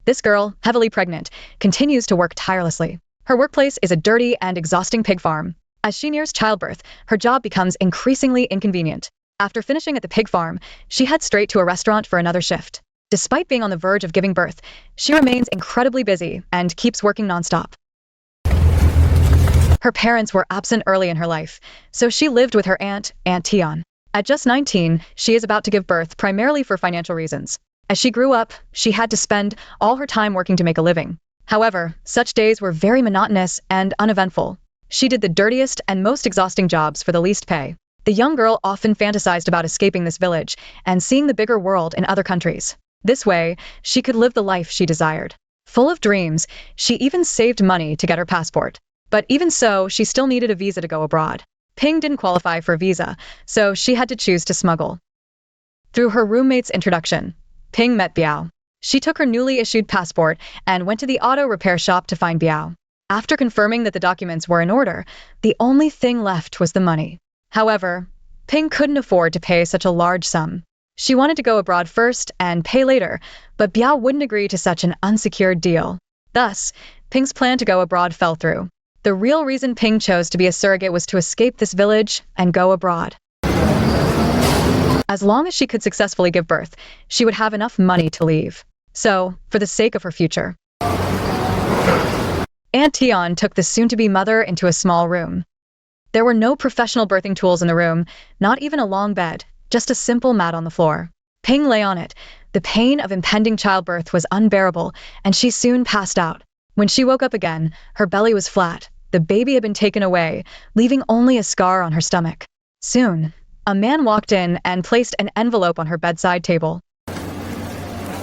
This girl, heavily pregnant, continues to work tirelessly. Her workplace is a dirty and exhausting pig farm. As she nears childbirth, her job becomes increasingly inconvenient. After finishing at the pig farm, she heads straight to a restaurant for another shift. Despite being on the verge of giving birth, she remains incredibly busy and keeps working nonstop. Her parents were absent early in her life, so she lived with her Aunt Tian. At just 19, she is about to give birth primarily for financial reasons. As she grew up, she had to spend all her time working to make a living. However, such days were very monotonous and uneventful. She did the dirtiest and most exhausting jobs for the least pay. The young girl often fantasized about escaping this village and seeing the bigger world in other countries. This way, she could live the life she desired. Full of dreams, she even saved money to get her passport. But even so, she still needed a visa to go abroad. Ping didn't qualify for a visa, so she had to choose to smuggle. Through her roommate's introduction, Ping met Biao. She took her newly issued passport and went to the auto repair shop to find Biao. After confirming that the documents were in order, the only thing left was the money. However, Ping couldn't afford to pay such a large sum. She wanted to go abroad first and pay later, but Biao wouldn't agree to such an unsecured deal. Thus, Ping's plan to go abroad fell through. The real reason Ping chose to be a surrogate was to escape this village and go abroad. As long as she could successfully give birth, she would have enough money to leave. So, for the sake of her future, Aunt Tian took the soon-to-be mother into a small room. There were no professional birthing tools in the room, not even a long bed, just a simple mat on the floor. Ping lay on it. The pain of impending childbirth was unbearable, and she soon passed out. When she woke up again, her belly was flat. The baby had been taken away, leaving only a scar on her stomach. Soon, a man walked in and placed an envelope on her bedside table.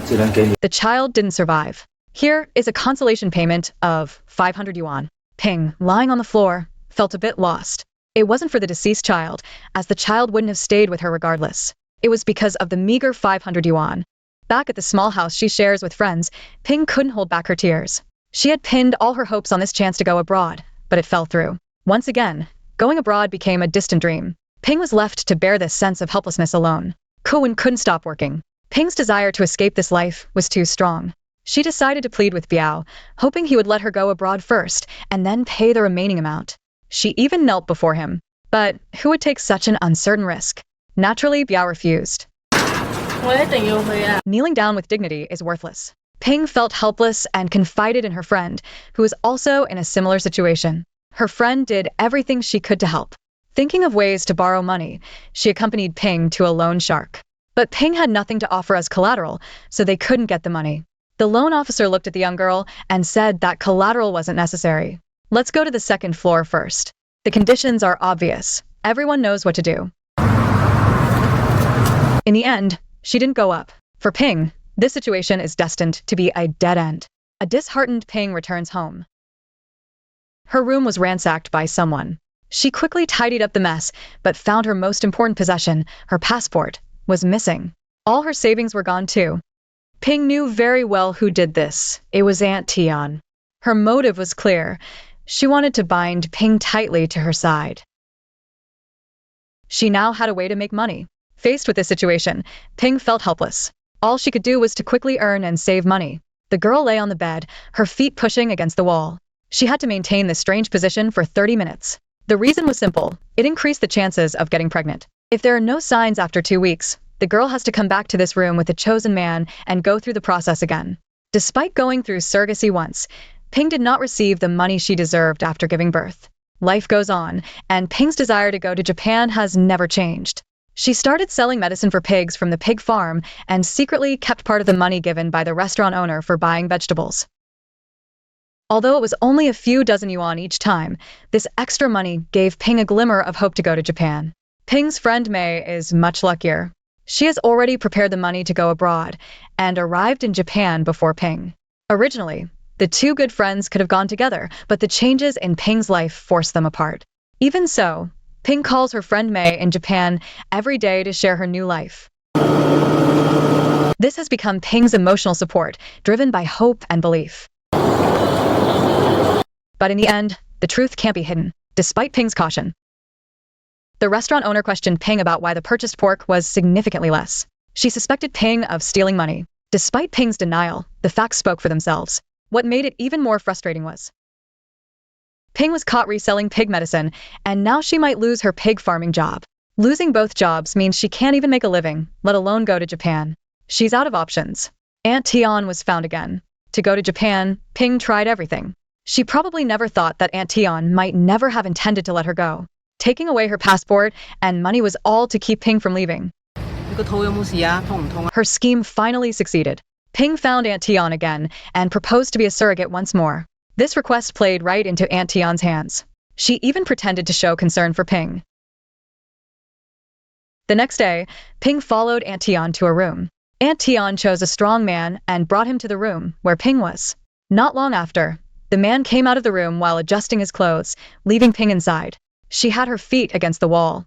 The child didn't survive. Here is a consolation payment of 500 yuan. Ping, lying on the floor, felt a bit lost. It wasn't for the deceased child, as the child wouldn't have stayed with her regardless. It was because of the meager 500 yuan. Back at the small house she shares with friends, Ping couldn't hold back her tears. She had pinned all her hopes on this chance to go abroad, but it fell through. Once again, going abroad became a distant dream. Ping was left to bear this sense of helplessness alone. Cohen couldn't stop working. Ping's desire to escape this life was too strong. She decided to plead with Biao, hoping he would let her go abroad first and then pay the remaining amount. She even knelt before him. But who would take such an uncertain risk? Naturally, Biao refused. Kneeling down with dignity is worthless. Ping felt helpless and confided in her friend, who was also in a similar situation. Her friend did everything she could to help. Thinking of ways to borrow money, she accompanied Ping to a loan shark. But Ping had nothing to offer as collateral, so they couldn't get the money. The loan officer looked at the young girl and said that collateral wasn't necessary. Let's go to the second floor first. The conditions are obvious. Everyone knows what to do. In the end, she didn't go up. For Ping, this situation is destined to be a dead end. A disheartened Ping returns home. Her room was ransacked by someone. She quickly tidied up the mess, but found her most important possession, her passport, was missing. All her savings were gone too. Ping knew very well who did this. It was Aunt Tian. Her motive was clear. She wanted to bind Ping tightly to her side. She now had a way to make money. Faced with this situation, Ping felt helpless. All she could do was to quickly earn and save money. The girl lay on the bed, her feet pushing against the wall. She had to maintain this strange position for 30 minutes. The reason was simple. It increased the chances of getting pregnant. If there are no signs after 2 weeks, the girl has to come back to this room with the chosen man and go through the process again. Despite going through surrogacy once, Ping did not receive the money she deserved after giving birth. Life goes on, and Ping's desire to go to Japan has never changed. She started selling medicine for pigs from the pig farm and secretly kept part of the money given by the restaurant owner for buying vegetables. Although it was only a few dozen yuan each time, this extra money gave Ping a glimmer of hope to go to Japan. Ping's friend Mei is much luckier. She has already prepared the money to go abroad and arrived in Japan before Ping. Originally, the two good friends could have gone together, but the changes in Ping's life forced them apart. Even so, Ping calls her friend Mei in Japan every day to share her new life. This has become Ping's emotional support, driven by hope and belief. But in the end, the truth can't be hidden, despite Ping's caution. The restaurant owner questioned Ping about why the purchased pork was significantly less. She suspected Ping of stealing money. Despite Ping's denial, the facts spoke for themselves. What made it even more frustrating was Ping was caught reselling pig medicine, and now she might lose her pig farming job. Losing both jobs means she can't even make a living, let alone go to Japan. She's out of options. Aunt Tian was found again. To go to Japan, Ping tried everything. She probably never thought that Aunt Tian might never have intended to let her go. Taking away her passport and money was all to keep Ping from leaving. Her scheme finally succeeded. Ping found Aunt Tian again and proposed to be a surrogate once more. This request played right into Aunt Tian's hands. She even pretended to show concern for Ping. The next day, Ping followed Aunt Tian to her room. Aunt Tian chose a strong man and brought him to the room where Ping was. Not long after, the man came out of the room while adjusting his clothes, leaving Ping inside. She had her feet against the wall.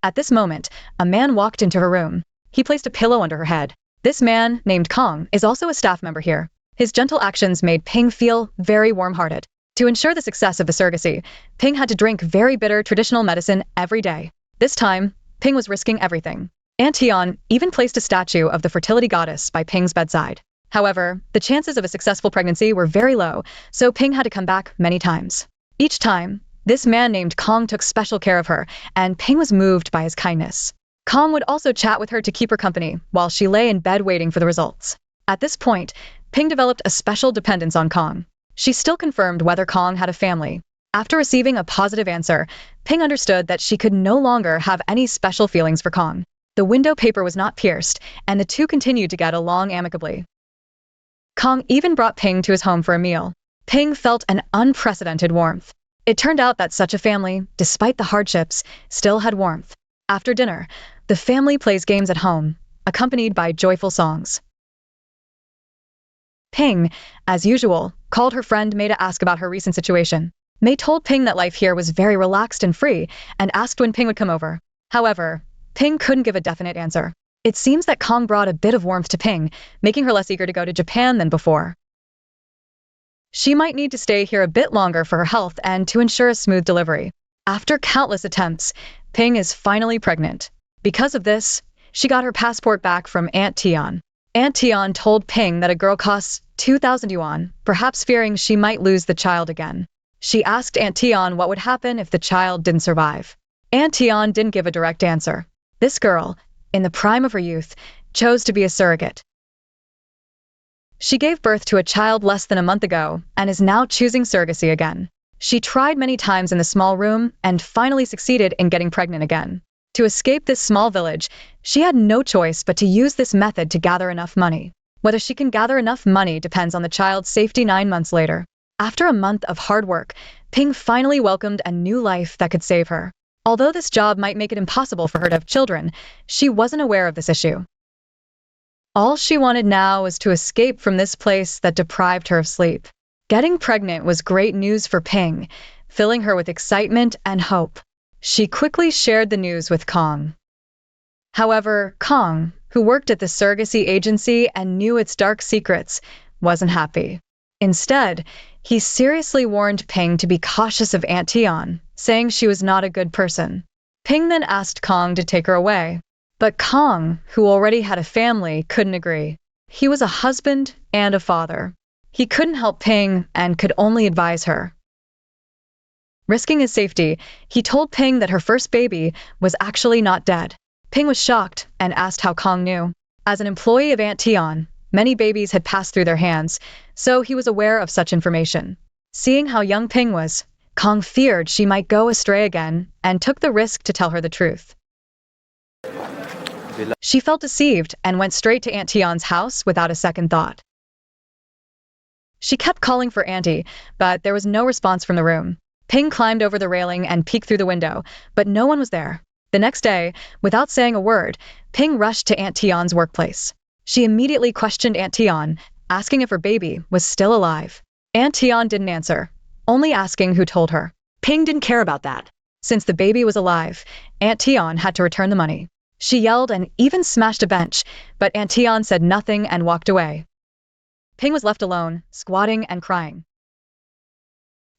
At this moment, a man walked into her room. He placed a pillow under her head. This man, named Kong, is also a staff member here. His gentle actions made Ping feel very warm-hearted. To ensure the success of the surrogacy, Ping had to drink very bitter traditional medicine every day. This time, Ping was risking everything. Aunt Tian even placed a statue of the fertility goddess by Ping's bedside. However, the chances of a successful pregnancy were very low, so Ping had to come back many times. Each time, this man named Kong took special care of her, and Ping was moved by his kindness. Kong would also chat with her to keep her company while she lay in bed waiting for the results. At this point, Ping developed a special dependence on Kong. She still confirmed whether Kong had a family. After receiving a positive answer, Ping understood that she could no longer have any special feelings for Kong. The window paper was not pierced, and the two continued to get along amicably. Kong even brought Ping to his home for a meal. Ping felt an unprecedented warmth. It turned out that such a family, despite the hardships, still had warmth. After dinner, the family plays games at home, accompanied by joyful songs. Ping, as usual, called her friend May to ask about her recent situation. May told Ping that life here was very relaxed and free, and asked when Ping would come over. However, Ping couldn't give a definite answer. It seems that Kong brought a bit of warmth to Ping, making her less eager to go to Japan than before. She might need to stay here a bit longer for her health and to ensure a smooth delivery. After countless attempts, Ping is finally pregnant. Because of this, she got her passport back from Aunt Tian. Aunt Tian told Ping that a girl costs 2,000 yuan, perhaps fearing she might lose the child again. She asked Aunt Tian what would happen if the child didn't survive. Aunt Tian didn't give a direct answer. This girl, in the prime of her youth, chose to be a surrogate. She gave birth to a child less than a month ago and is now choosing surrogacy again. She tried many times in the small room and finally succeeded in getting pregnant again. To escape this small village, she had no choice but to use this method to gather enough money. Whether she can gather enough money depends on the child's safety 9 months later. After a month of hard work, Ping finally welcomed a new life that could save her. Although this job might make it impossible for her to have children, she wasn't aware of this issue. All she wanted now was to escape from this place that deprived her of sleep. Getting pregnant was great news for Ping, filling her with excitement and hope. She quickly shared the news with Kong. However, Kong, who worked at the surrogacy agency and knew its dark secrets, wasn't happy. Instead, he seriously warned Ping to be cautious of Aunt Tian, saying she was not a good person. Ping then asked Kong to take her away. But Kong, who already had a family, couldn't agree. He was a husband and a father. He couldn't help Ping and could only advise her. Risking his safety, he told Ping that her first baby was actually not dead. Ping was shocked and asked how Kong knew. As an employee of Aunt Tian, many babies had passed through their hands, so he was aware of such information. Seeing how young Ping was, Kong feared she might go astray again and took the risk to tell her the truth. She felt deceived and went straight to Aunt Tian's house without a second thought. She kept calling for Auntie, but there was no response from the room. Ping climbed over the railing and peeked through the window, but no one was there. The next day, without saying a word, Ping rushed to Aunt Tian's workplace. She immediately questioned Aunt Tian, asking if her baby was still alive. Aunt Tian didn't answer, only asking who told her. Ping didn't care about that. Since the baby was alive, Aunt Tian had to return the money. She yelled and even smashed a bench, but Aunt Tian said nothing and walked away. Ping was left alone, squatting and crying.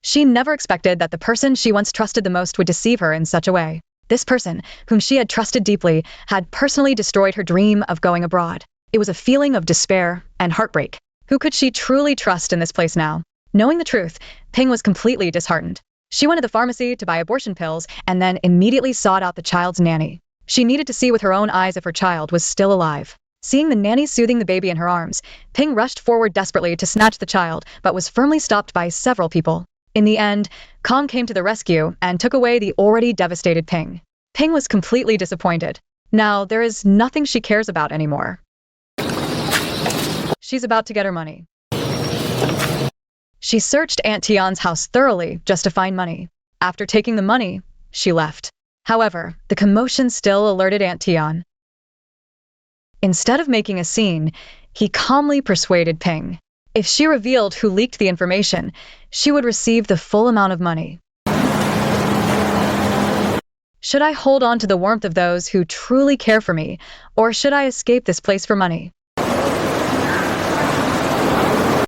She never expected that the person she once trusted the most would deceive her in such a way. This person, whom she had trusted deeply, had personally destroyed her dream of going abroad. It was a feeling of despair and heartbreak. Who could she truly trust in this place now? Knowing the truth, Ping was completely disheartened. She went to the pharmacy to buy abortion pills and then immediately sought out the child's nanny. She needed to see with her own eyes if her child was still alive. Seeing the nanny soothing the baby in her arms, Ping rushed forward desperately to snatch the child, but was firmly stopped by several people. In the end, Kong came to the rescue and took away the already devastated Ping. Ping was completely disappointed. Now, there is nothing she cares about anymore. She's about to get her money. She searched Aunt Tian's house thoroughly just to find money. After taking the money, she left. However, the commotion still alerted Aunt Tian. Instead of making a scene, he calmly persuaded Ping. If she revealed who leaked the information, she would receive the full amount of money. Should I hold on to the warmth of those who truly care for me, or should I escape this place for money?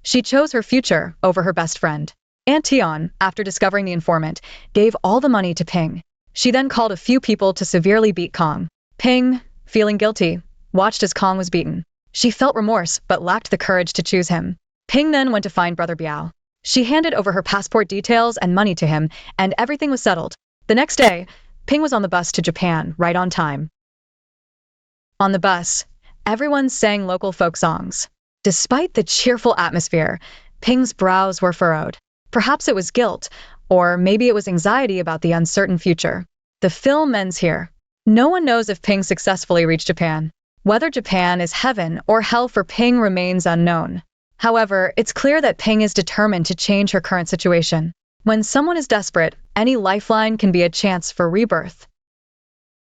She chose her future over her best friend. Aunt Tian, after discovering the informant, gave all the money to Ping. She then called a few people to severely beat Kong. Ping, feeling guilty, watched as Kong was beaten. She felt remorse but lacked the courage to choose him. Ping then went to find Brother Biao. She handed over her passport details and money to him, and everything was settled. The next day, Ping was on the bus to Japan right on time. On the bus, everyone sang local folk songs. Despite the cheerful atmosphere, Ping's brows were furrowed. Perhaps it was guilt, or maybe it was anxiety about the uncertain future. The film ends here. No one knows if Ping successfully reached Japan. Whether Japan is heaven or hell for Ping remains unknown. However, it's clear that Ping is determined to change her current situation. When someone is desperate, any lifeline can be a chance for rebirth.